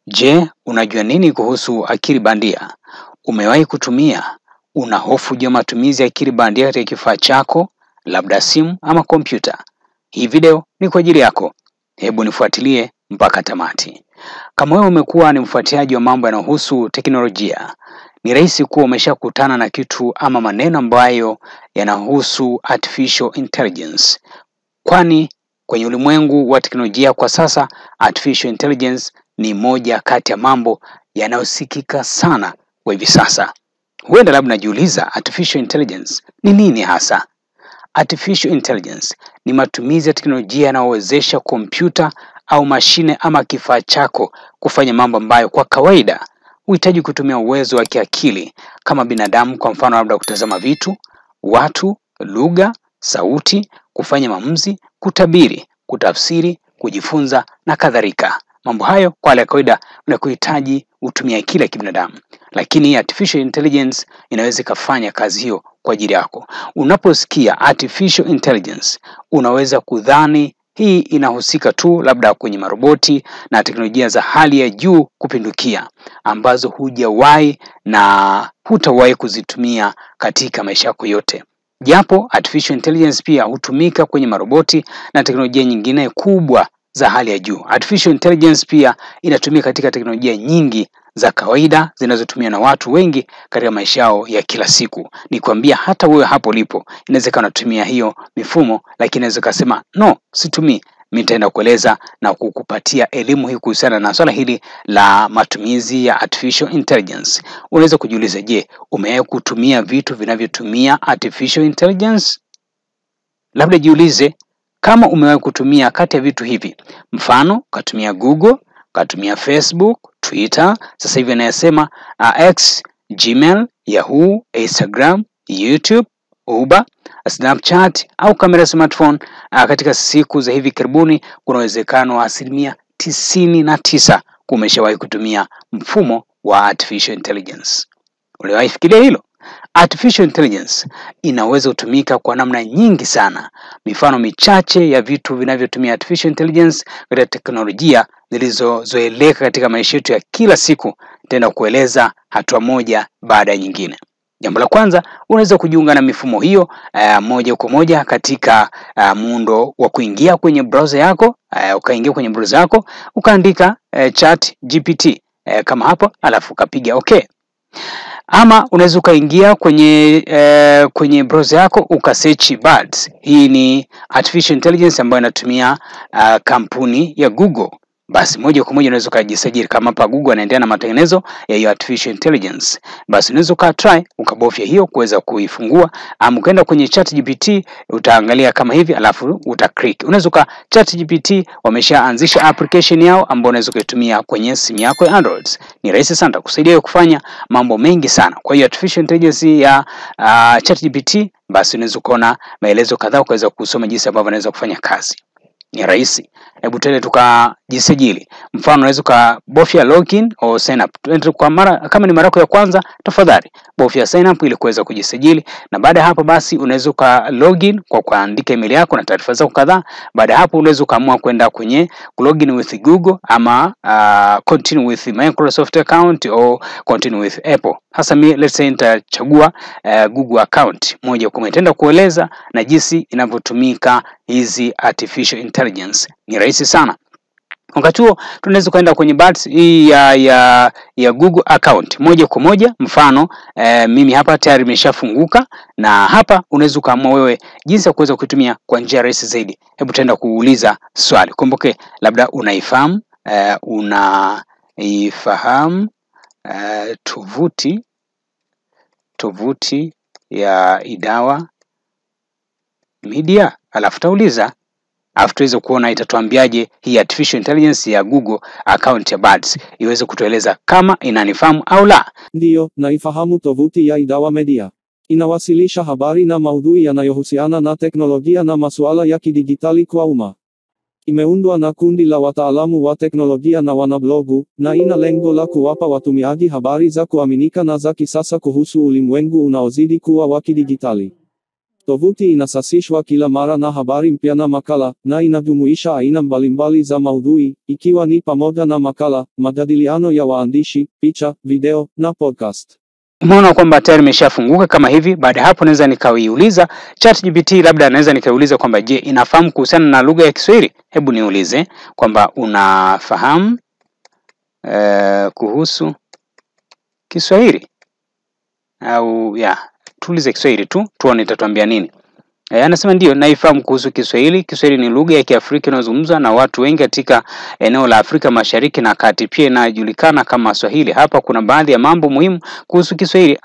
Je, unajua nini kuhusu akili bandia? Umewahi kutumia? Una hofu juu ya matumizi ya akili bandia katika kifaa chako, labda simu ama kompyuta? Hii video ni kwa ajili yako. Hebu nifuatilie mpaka tamati. Kama wewe umekuwa ni mfuatiliaji wa mambo yanayohusu teknolojia, ni rahisi kuwa umeshakutana na kitu ama maneno ambayo yanahusu artificial intelligence. Kwani kwenye ulimwengu wa teknolojia kwa sasa, artificial intelligence ni moja kati ya mambo yanayosikika sana kwa hivi sasa. Huenda labda najiuliza, artificial intelligence ni nini hasa? Artificial intelligence ni matumizi ya teknolojia yanayowezesha kompyuta au mashine ama kifaa chako kufanya mambo ambayo kwa kawaida huhitaji kutumia uwezo wa kiakili kama binadamu, kwa mfano labda kutazama vitu, watu, lugha, sauti, kufanya maamuzi, kutabiri, kutafsiri, kujifunza na kadhalika. Mambo hayo kwa hali ya kawaida unakuhitaji utumie akili ya kibinadamu, lakini artificial intelligence inaweza kufanya kazi hiyo kwa ajili yako. Unaposikia artificial intelligence, unaweza kudhani hii inahusika tu labda kwenye maroboti na teknolojia za hali ya juu kupindukia ambazo hujawahi na hutawahi kuzitumia katika maisha yako yote. Japo artificial intelligence pia hutumika kwenye maroboti na teknolojia nyingine kubwa za hali ya juu. Artificial intelligence pia inatumika katika teknolojia nyingi za kawaida zinazotumia na watu wengi katika maisha yao ya kila siku. Nikwambia hata wewe hapo ulipo inawezekana unatumia hiyo mifumo, lakini unaweza kusema no, situmii. Mimi nitaenda kueleza na kukupatia elimu hii kuhusiana na swala hili la matumizi ya artificial intelligence. Unaweza kujiuliza, je, umewahi kutumia vitu vinavyotumia artificial intelligence? Labda jiulize kama umewahi kutumia kati ya vitu hivi. Mfano, katumia Google, katumia Facebook, Twitter, sasa hivi anayesema X, Gmail, Yahoo, Instagram, YouTube, Uber, Snapchat au kamera smartphone. Katika siku za hivi karibuni kuna uwezekano wa 99% kumeshawahi kutumia mfumo wa artificial intelligence. Uliwahi fikiria hilo? Artificial intelligence inaweza kutumika kwa namna nyingi sana. Mifano michache ya vitu vinavyotumia artificial intelligence katika teknolojia zilizozoeleka katika maisha yetu ya kila siku, nitaenda kueleza hatua moja baada ya nyingine. Jambo la kwanza, unaweza kujiunga na mifumo hiyo moja kwa moja katika muundo wa kuingia kwenye browser yako. Ukaingia kwenye browser yako, ukaandika chat GPT kama hapo, alafu ukapiga okay. Ama unaweza ukaingia kwenye browser yako ukasearch Bard. Hii ni artificial intelligence ambayo inatumia kampuni ya Google. Basi moja kwa moja unaweza ukajisajili kama hapa Google anaendelea na matengenezo ya hiyo artificial intelligence. Basi unaweza ukatry ukabofya hiyo kuweza kuifungua, ama ukaenda kwenye ChatGPT utaangalia kama hivi, alafu utaclick. Unaweza uka ChatGPT wameshaanzisha application yao ambayo unaweza kuitumia kwenye simu yako ya Android. Ni rahisi sana kusaidia kufanya mambo mengi sana. Kwa hiyo artificial intelligence ya ChatGPT, basi unaweza kuona maelezo kadhaa ukaweza kusoma jinsi ambavyo unaweza kufanya kazi. Ni rahisi. Hebu twende tukajisajili. Mfano unaweza kubofya login au sign up. Kama ni mara yako ya kwanza, tafadhali bofya sign up ili kuweza kujisajili, na baada ya hapo basi unaweza login kwa kuandika email yako na taarifa zako kadhaa. Baada ya hapo unaweza kaamua kwenda kwenye login with Google ama continue with Microsoft account au continue with Apple. Hasa mimi let's say nitachagua Google account. Moja kwa moja nitaenda kueleza na jinsi inavyotumika hizi artificial intelligence. Ni rahisi sana. Wakati huo tunaweza kwenda kwenye Bard hii ya Google account moja kwa moja. Mfano mimi hapa tayari nimeshafunguka, na hapa unaweza kaamua wewe jinsi ya kuweza kutumia kwa njia rahisi zaidi. Hebu tutaenda kuuliza swali. Kumbuke labda unaifahamu tovuti ya Idawa Media, alafu tauliza, alafu tuweze kuona itatuambiaje hii artificial intelligence ya Google account ya Bard iweze kutueleza kama inanifahamu au la. Ndiyo, naifahamu tovuti ya Idawa Media. Inawasilisha habari na maudhui yanayohusiana na teknolojia na masuala ya kidijitali kwa umma. Imeundwa na kundi la wataalamu wa teknolojia na wanablogu, na ina lengo la kuwapa watumiaji habari za kuaminika na za kisasa kuhusu ulimwengu unaozidi kuwa wa kidijitali. Tovuti inasasishwa kila mara na habari mpya na makala, na inajumuisha aina mbalimbali za maudhui, ikiwa ni pamoja na makala, majadiliano ya waandishi, picha, video, na podcast. Umeona kwamba tayari imeshafunguka kama hivi. Baada hapo naweza nikaiuliza ChatGPT, labda naweza nikaiuliza kwamba je, inafahamu kuhusiana na lugha ya Kiswahili? Hebu niulize kwamba unafahamu kuhusu Kiswahili, au tuulize Kiswahili tu tuone itatuambia nini. Anasema ndio, naifahamu kuhusu Kiswahili. Kiswahili ni lugha ya Kiafrika inayozungumzwa na watu wengi katika eneo la Afrika Mashariki na Kati, pia inajulikana kama Swahili. Hapa kuna baadhi ya mambo muhimu kuhusu Kiswahili: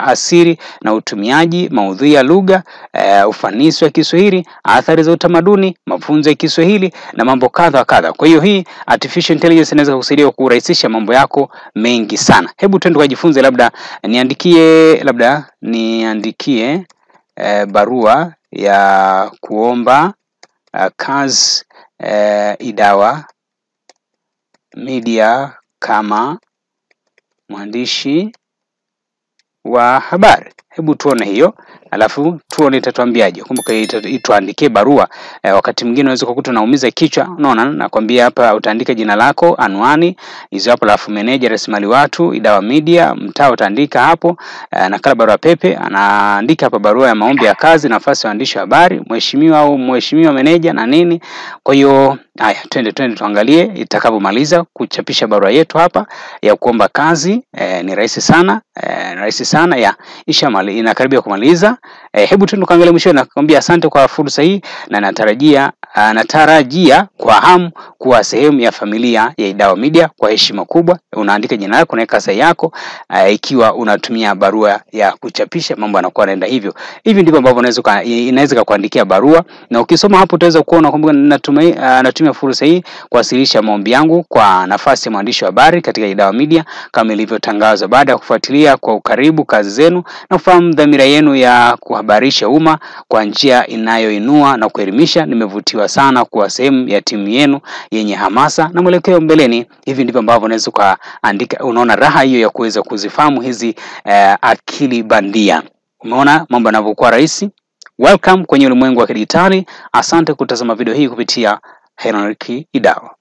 asili na utumiaji, maudhui ya lugha, ufanisi wa Kiswahili, athari za utamaduni, mafunzo ya Kiswahili na mambo kadha kadha. Kwa hiyo hii artificial intelligence inaweza kukusaidia kurahisisha mambo yako mengi sana. Hebu twende tukajifunze, labda niandikie barua ya kuomba kazi Idawa Media kama mwandishi wa habari. Hebu tuone hiyo, alafu tuone itatuambiaje. Kumbuka ituandikie barua. Wakati mwingine unaweza kukuta unaumiza kichwa. Unaona, nakwambia hapa utaandika jina lako, anwani hizo hapo, alafu manager, rasilimali watu, Idawa Media, mtaa utaandika hapo, nakala barua pepe, anaandika hapa barua ya maombi ya kazi, nafasi ya waandishi wa habari, mheshimiwa au mheshimiwa manager na nini. Kwa hiyo haya, twende tuangalie itakapomaliza kuchapisha barua yetu hapa ya kuomba kazi. Ni rahisi sana, inakaribia kumaliza. Hebu twende kaangalia mwisho. Nakwambia asante kwa fursa hii, na natarajia kwa hamu kuwa sehemu ya familia ya Idawa Media. Kwa heshima kubwa, unaandika jina lako, unaweka sahihi yako. Ikiwa unatumia barua ya kuchapisha, mambo yanakuwa yanaenda hivyo. Hivi ndivyo ambavyo inaweza kukuandikia barua, na ukisoma hapo utaweza kuona kwamba natumia fursa hii kuwasilisha maombi yangu kwa nafasi ya mwandishi wa habari katika Idawa Media kama ilivyotangazwa. Baada ya kufuatilia kwa ukaribu kazi zenu na kufahamu dhamira yenu ya kuhabarisha umma kwa njia inayoinua na kuelimisha, nimevutiwa sana kuwa sehemu ya timu yenu yenye hamasa na mwelekeo mbeleni. Hivi ndivyo ambavyo unaweza kuandika. Unaona raha hiyo ya kuweza kuzifahamu hizi akili bandia. Umeona mambo yanavyokuwa rahisi. Welcome kwenye ulimwengu wa kidijitali. Asante kutazama video hii kupitia Henry Idawa.